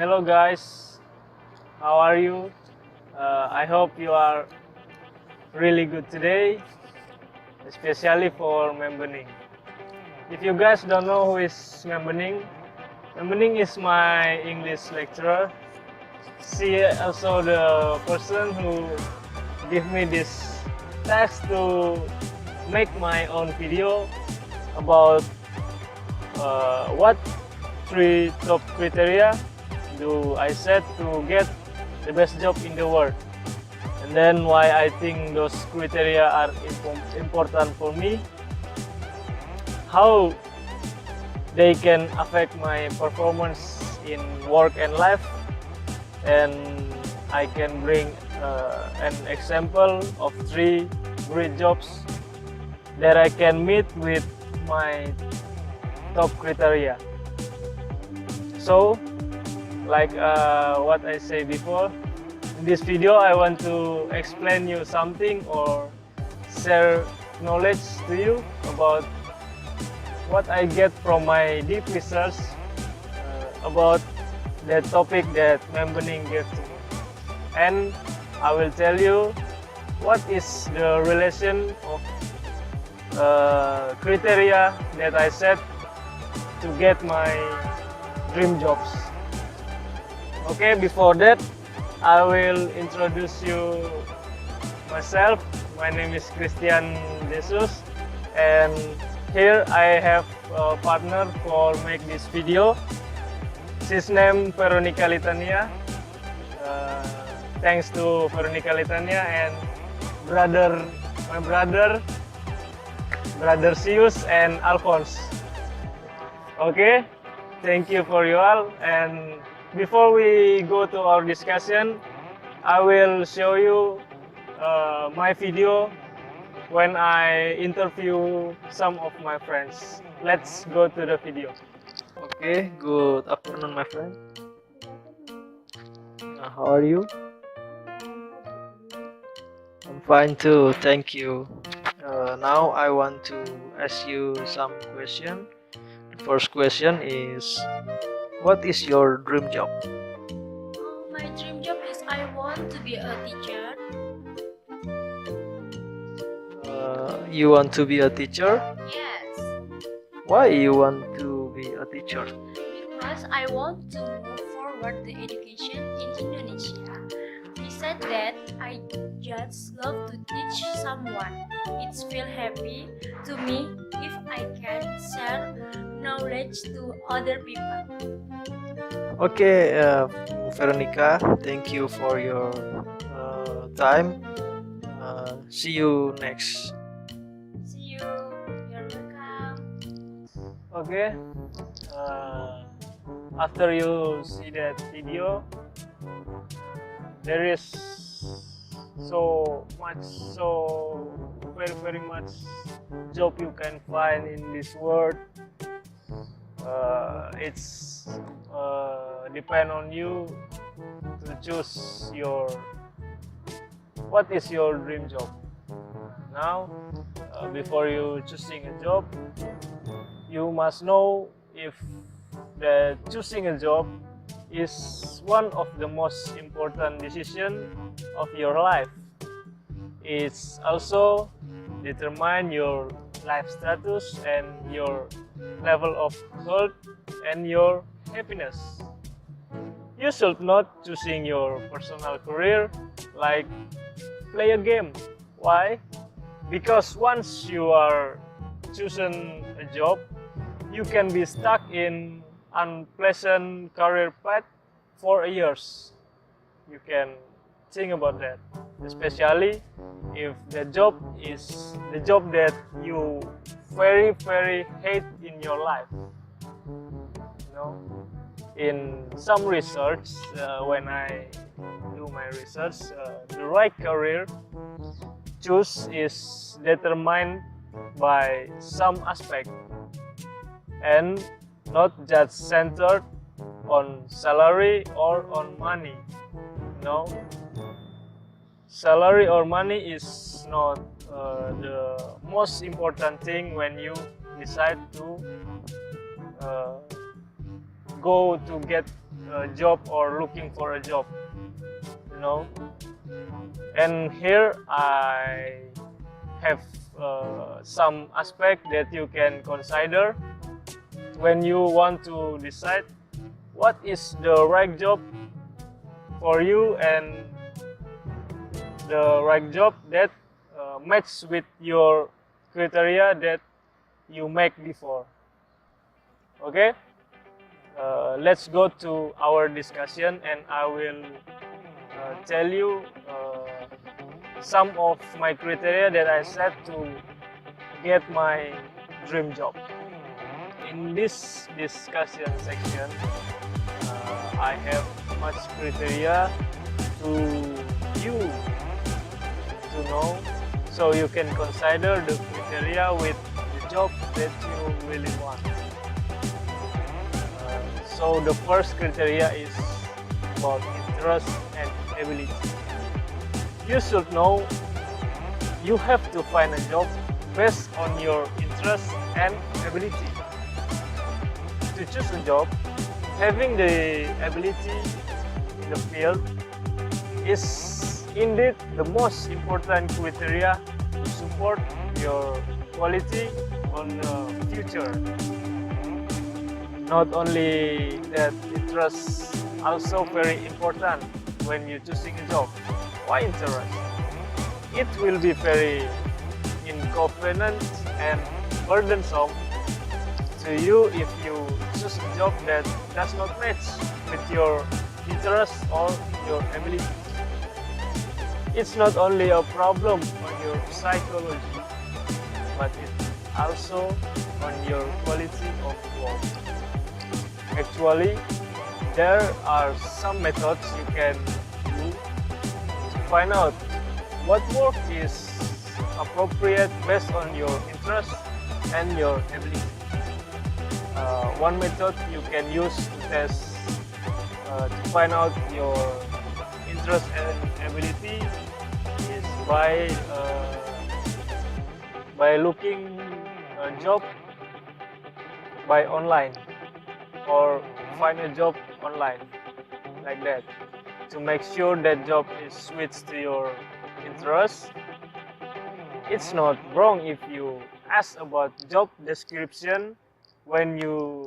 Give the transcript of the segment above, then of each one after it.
Hello guys, how are you? I hope you are really good today, especially for Membening. If you guys don't know who is Membening, Membening is my English lecturer. She also the person who give me this task to make my own video about what 3 top criteria do I set to get the best job in the world, and then why I think those criteria are important for me, how they can affect my performance in work and life, and I can bring an example of 3 great jobs that I can meet with my top criteria. So, like what I said before, in this video I want to explain you something or share knowledge to you about what I get from my deep research about the topic that Membening gave to me. And I will tell you what is the relation of criteria that I set to get my dream jobs. Okay, before that, I will introduce you myself. My name is Christian Jesus, and here I have a partner for make this video. She's named Veronica Litania. Thanks to Veronica Litania and my brother Sius and Alphonse. Okay, thank you for you all. And before we go to our discussion, I will show you my video when I interview some of my friends. Let's go to the video. Okay, good afternoon, my friend. How are you? I'm fine too, thank you. Now I want to ask you some question. The first question is, what is your dream job? My dream job is I want to be a teacher. You want to be a teacher? Yes, Why you want to be a teacher? because I want to move forward the education in Indonesia. Besides that, I just love to teach someone. It's feel happy to me if I can share knowledge to other people. Okay, Veronica, thank you for your time. See you next. See you. You're welcome. Okay, after you see that video, there is so very much job you can find in this world. It's depend on you to choose what is your dream job. Now, before you choosing a job, you must know if the choosing a job is one of the most important decision of your life. It's also determine your life status and your level of health and your happiness. You should not choosing your personal career like play a game. Why? Because once you are chosen a job, you can be stuck in unpleasant career path for years. You can think about that, especially if the job is the job that you very hate in your life. You know, in some research, when I do my research, the right career choose is determined by some aspect and not just centered on salary or on money. No, salary or money is not the most important thing when you decide to go to get a job or looking for a job, you know. And here I have some aspect that you can consider when you want to decide what is the right job for you and the right job that match with your criteria that you make before. Okay, let's go to our discussion, and I will tell you some of my criteria that I set to get my dream job. In this discussion section, I have much criteria to you to know, so you can consider the criteria with the job that you really want. So the first criteria is about interest and ability. You should know you have to find a job based on your interest and ability. To choose a job, having the ability in the field is indeed the most important criteria to support your quality on the future. Not only that, interest also very important when you're choosing a job. Why interest? It will be very inconvenient and burdensome to you if you choose a job that does not match with your interest or your ability. It's not only a problem on your psychology, but it's also on your quality of work. Actually, there are some methods you can do to find out what work is appropriate based on your interest and your ability. One method you can use to test to find out your interest and ability is by looking a job by online, or find a job online, like that, to make sure that job is switched to your interest. It's not wrong if you ask about job description when you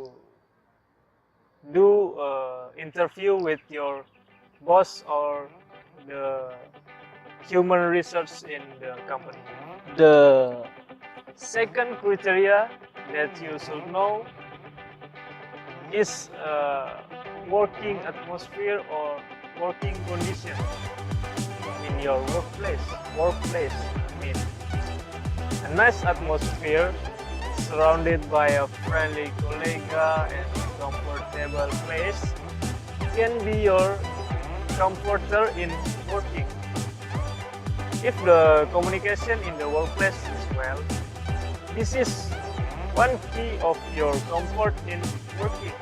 do interview with your boss or the human research in the company. The second criteria that you should know is working atmosphere or working condition in your workplace. I mean, a nice atmosphere surrounded by a friendly colleague and comfortable place can be your comforter in working. If the communication in the workplace is well, this is one key of your comfort in working.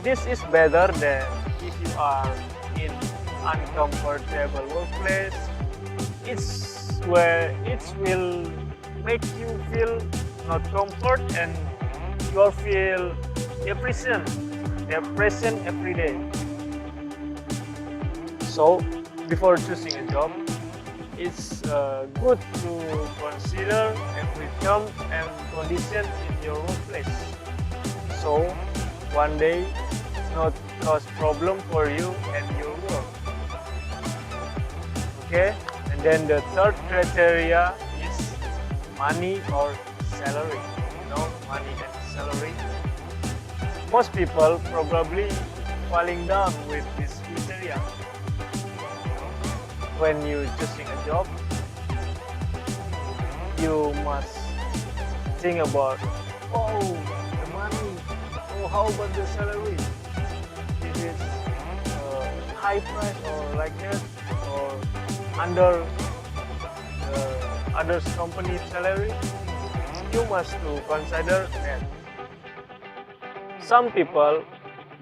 This is better than if you are in uncomfortable workplace. It's where it will make you feel not comfort and you feel depression every day. So before choosing a job, it's good to consider every term and condition in your workplace, so one day not cause problem for you and your work. Okay, and then the third criteria is money or salary. Money and salary. Most people probably falling down with this criteria. When you're choosing a job, you must think about, the money, how about the salary? Is it high price or like that, or under others company salary? You must to consider that. Some people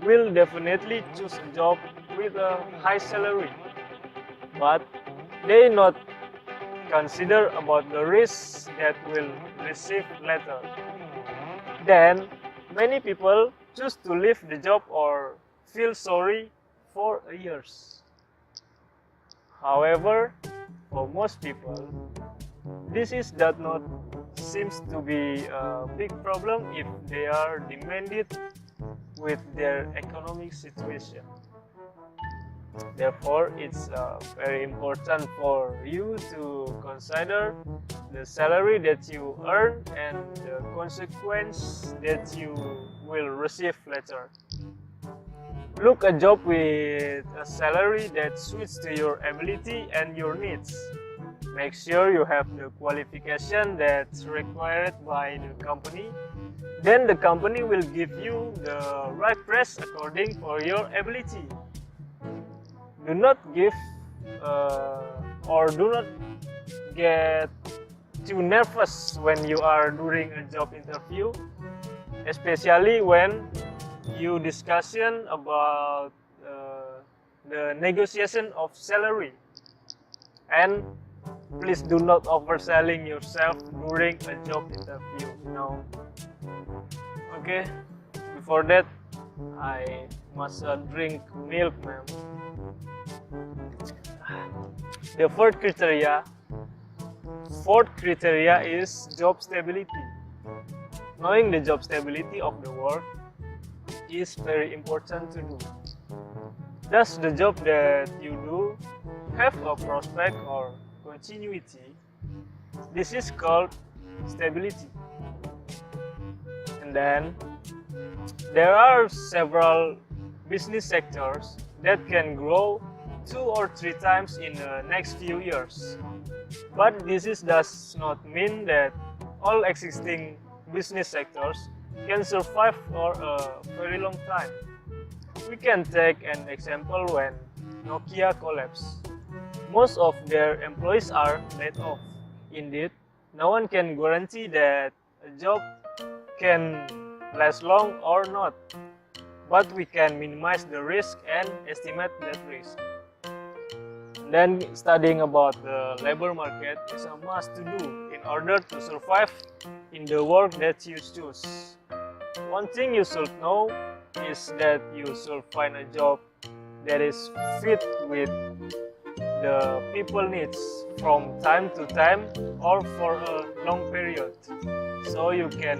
will definitely choose a job with a high salary, but they not consider about the risks that will receive later. Then many people choose to leave the job or feel sorry for years. However, for most people, does not seems to be a big problem if they are demanded with their economic situation. Therefore, it's very important for you to consider the salary that you earn and the consequence that you will receive later. Look a job with a salary that suits to your ability and your needs. Make sure you have the qualification that's required by the company. Then the company will give you the right price according for your ability. Do not give or do not get too nervous when you are doing a job interview, especially when you discussion about the negotiation of salary. And please do not overselling yourself during a job interview. No. Okay. Before that, I must drink milk, ma'am. The fourth criteria is job stability. Knowing the job stability of the work is very important to do. Does the job that you do have a prospect or continuity? This is called stability. And then there are several business sectors that can grow 2 or 3 times in the next few years. But does not mean that all existing business sectors can survive for a very long time. We can take an example when Nokia collapsed. Most of their employees are laid off. Indeed, no one can guarantee that a job can last long or not, but we can minimize the risk and estimate that risk. Then studying about the labor market is a must to do in order to survive in the work that you choose. One thing you should know is that you should find a job that is fit with the people needs from time to time or for a long period, so you can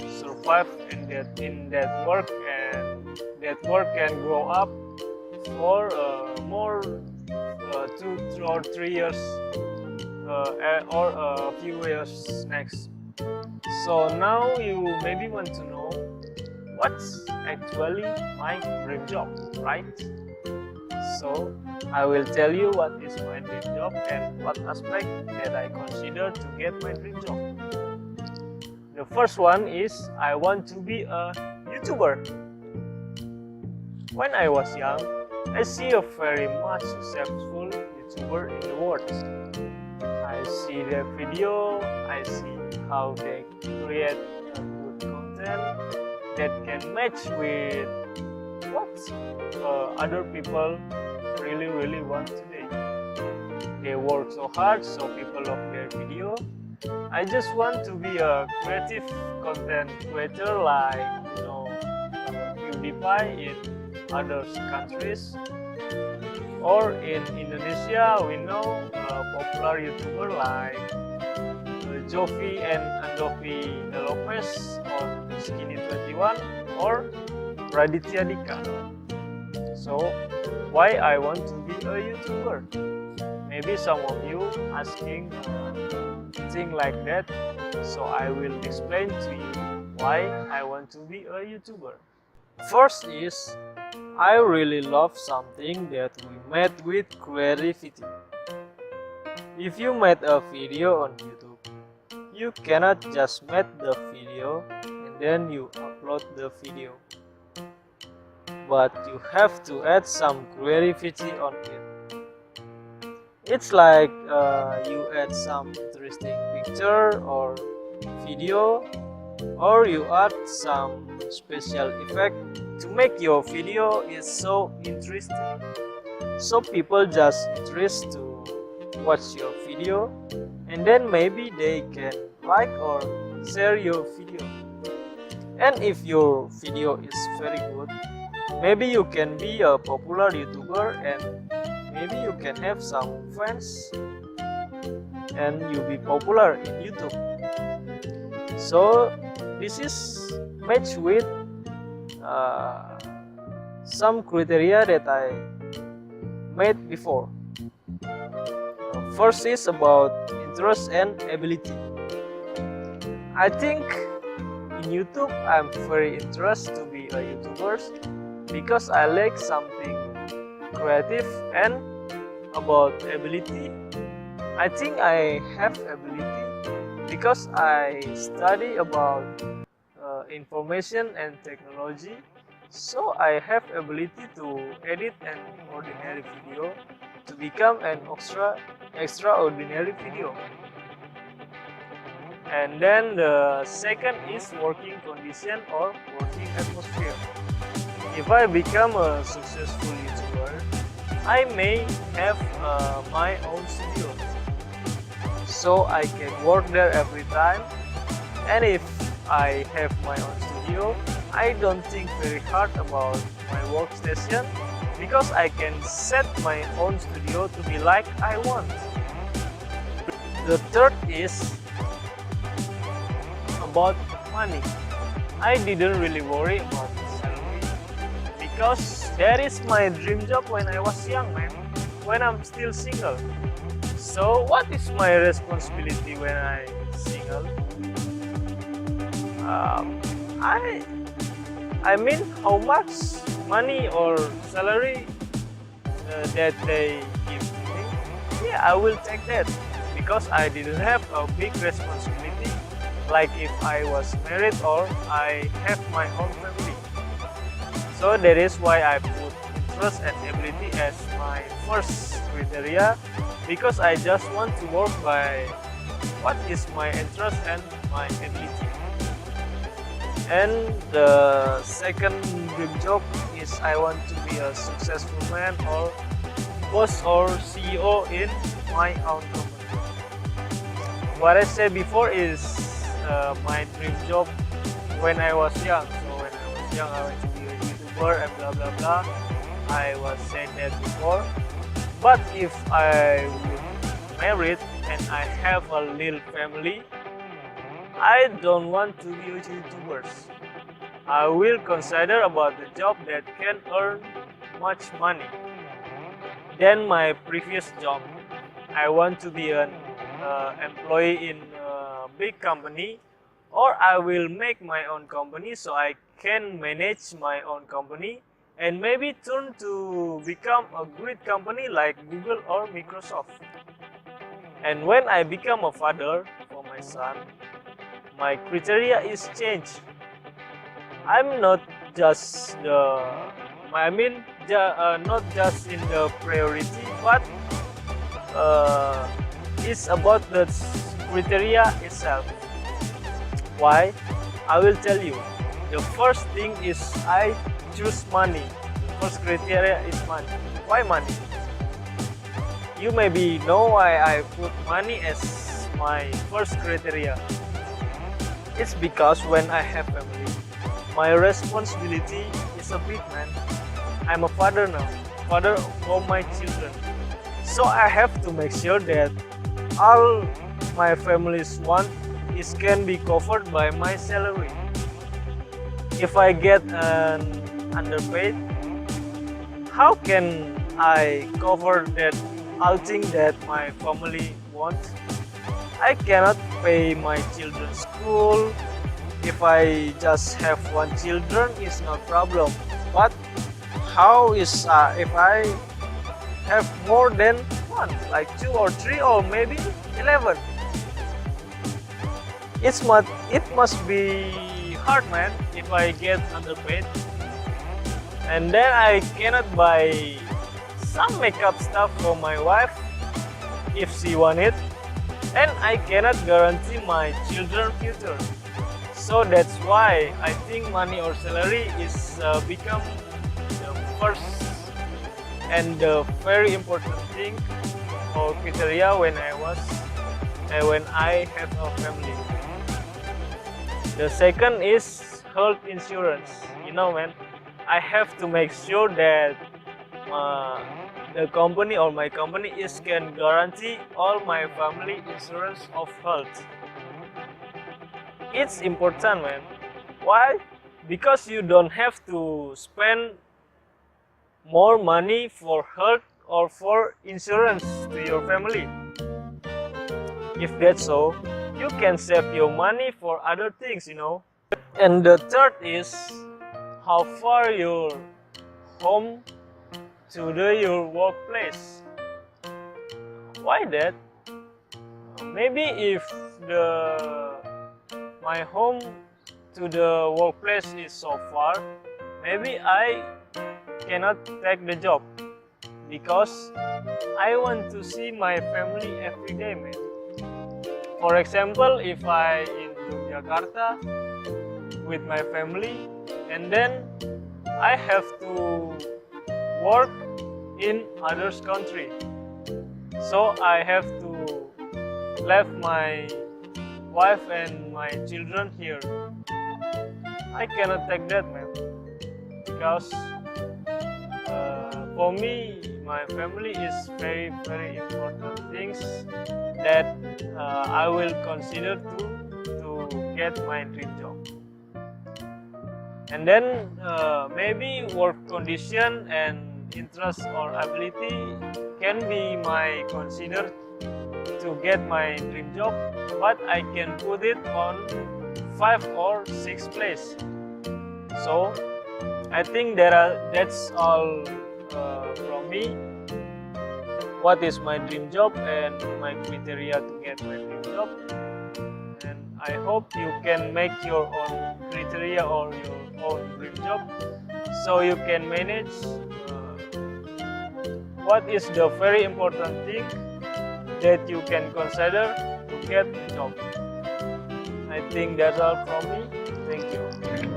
survive in that work, and that work can grow up for more 2 or 3 years or a few years next. So now you maybe want to know what's actually my dream job, right? So I will tell you what is my dream job and what aspect that I consider to get my dream job. The first one is I want to be a YouTuber. When I was young, I see a very much successful YouTuber in the world. I see their video, I see how they create good content that can match with what other people really want today. They work so hard, so people love their video. I just want to be a creative content creator like PewDiePie in other countries, or in Indonesia we know popular YouTuber like Jovi and Andovi Lopez or Skinny21 or Raditya Dika. So why I want to be a YouTuber? Maybe some of you asking thing like that, so I will explain to you why I want to be a YouTuber. First is, I really love something that we made with creativity. If you made a video on YouTube, you cannot just make the video and then you upload the video, but you have to add some creativity on it. It's like you add some interesting picture or video, or you add some special effect to make your video is so interesting, so people just interest to watch your video, and then maybe they can like or share your video. And if your video is very good, Maybe you can be a popular YouTuber and maybe you can have some fans and you be popular in YouTube. So this is matched with some criteria that I made before. First is about interest and ability. I think in YouTube I'm very interested to be a YouTuber because I like something creative. And about ability, I think I have ability because I study about information and technology. So I have ability to edit an ordinary video to become an extraordinary video. And then the second is working condition or working atmosphere. If I become a successful YouTuber, I may have my own studio, so I can work there every time. And if I have my own studio, I don't think very hard about my workstation because I can set my own studio to be like I want. The third is about money. I didn't really worry about the salary because that is my dream job when I was young, man, when I'm still single. So what is my responsibility when I'm single? I mean, how much money or salary that they give me, yeah, I will take that because I didn't have a big responsibility like if I was married or I have my own family. So that is why I put interest and ability as my first criteria, because I just want to work by what is my interest and my ability. And the second dream job is I want to be a successful man or boss or CEO in my own company. What I said before is my dream job when I was young. So when I was young, I want to be a YouTuber and blah blah blah. I was saying that before. But if I would married and I have a little family, I don't want to be a YouTuber. I will consider about the job that can earn much money than my previous job. I want to be an employee in a big company, or I will make my own company so I can manage my own company and maybe turn to become a great company like Google or Microsoft. And when I become a father for my son, my criteria is changed. I'm not just not just in the priority, but it's about the criteria itself. Why? I will tell you. The first thing is I choose money. The first criteria is money. Why money? You maybe know why I put money as my first criteria. It's because when I have family, my responsibility is a big, man. I'm a father now, father of my children. So I have to make sure that all my family's want is can be covered by my salary. If I get an underpaid, how can I cover that all thing that my family wants? I cannot pay my children's school. If I just have one children, it's no problem. But how is if I have more than one, like 2 or 3 or maybe 11? It must be hard, man, if I get underpaid. And then I cannot buy some makeup stuff for my wife if she want it. And I cannot guarantee my children's future. So that's why I think money or salary is become the first and the very important thing or criteria when I have a family. The second is health insurance. You know, man, I have to make sure that the company or my company can guarantee all my family insurance of health. It's important, man. Why? Because you don't have to spend more money for health or for insurance to your family. If that's so, you can save your money for other things, And the third is how far your home to your workplace. Why that? Maybe if my home to the workplace is so far, maybe I cannot take the job because I want to see my family every day, man. For example, if I in Jakarta with my family and then I have to work in others country, so I have to leave my wife and my children here. I cannot take that, man, because for me, my family is very, very important things that I will consider to get my dream job. And then maybe work condition and interest or ability can be my consider to get my dream job, but I can put it on 5 or 6 place. So I think that's all from me. What is my dream job and my criteria to get my dream job, and I hope you can make your own criteria or your own dream job so you can manage what is the very important thing that you can consider to get the job. I think that's all from me. Thank you.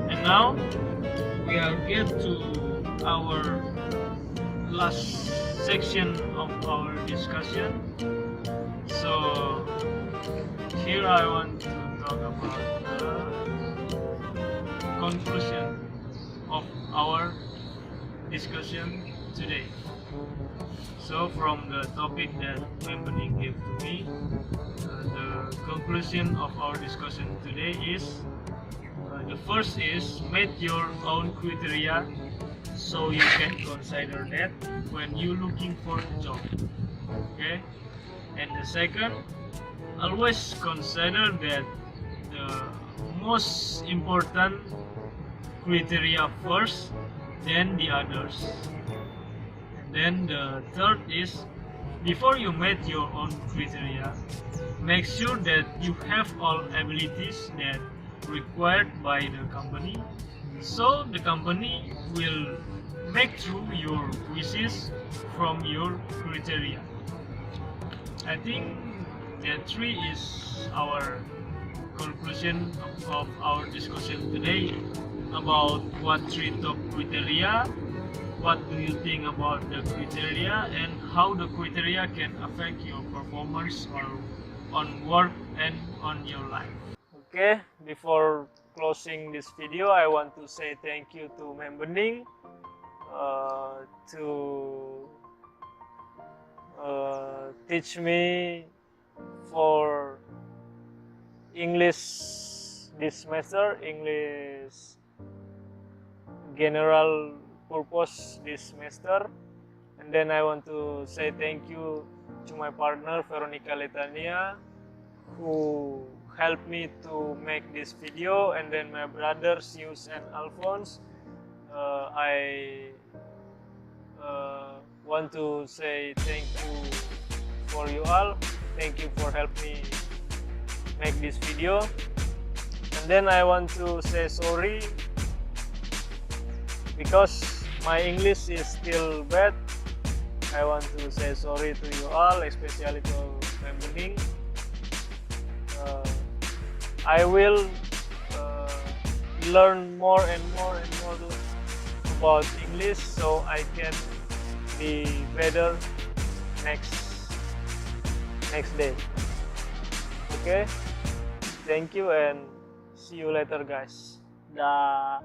And now we are get to our last section of our discussion. So here I want to talk about the conclusion of our discussion today. So from the topic that Membeni gave to me, the conclusion of our discussion today is the first is make your own criteria so you can consider that when you looking for a job. Okay, and the second, always consider that the most important criteria first, then the others. Then the third is, before you make your own criteria, make sure that you have all abilities that required by the company, so the company will make through your wishes from your criteria. I think that 3 is our conclusion of our discussion today about what 3 top criteria. What do you think about the criteria and how the criteria can affect your performance or on work and on your life? Okay, before closing this video, I want to say thank you to Membeni to teach me for English this semester, English general purpose this semester. And then I want to say thank you to my partner Veronica Letania, who helped me to make this video, and then my brothers Yus and Alphonse. I want to say thank you for you all. Thank you for helping me make this video. And then I want to say sorry because my English is still bad. I want to say sorry to you all, especially to Membeni. I will learn more and more about English so I can be better next day. Okay, thank you and see you later, guys. Dah.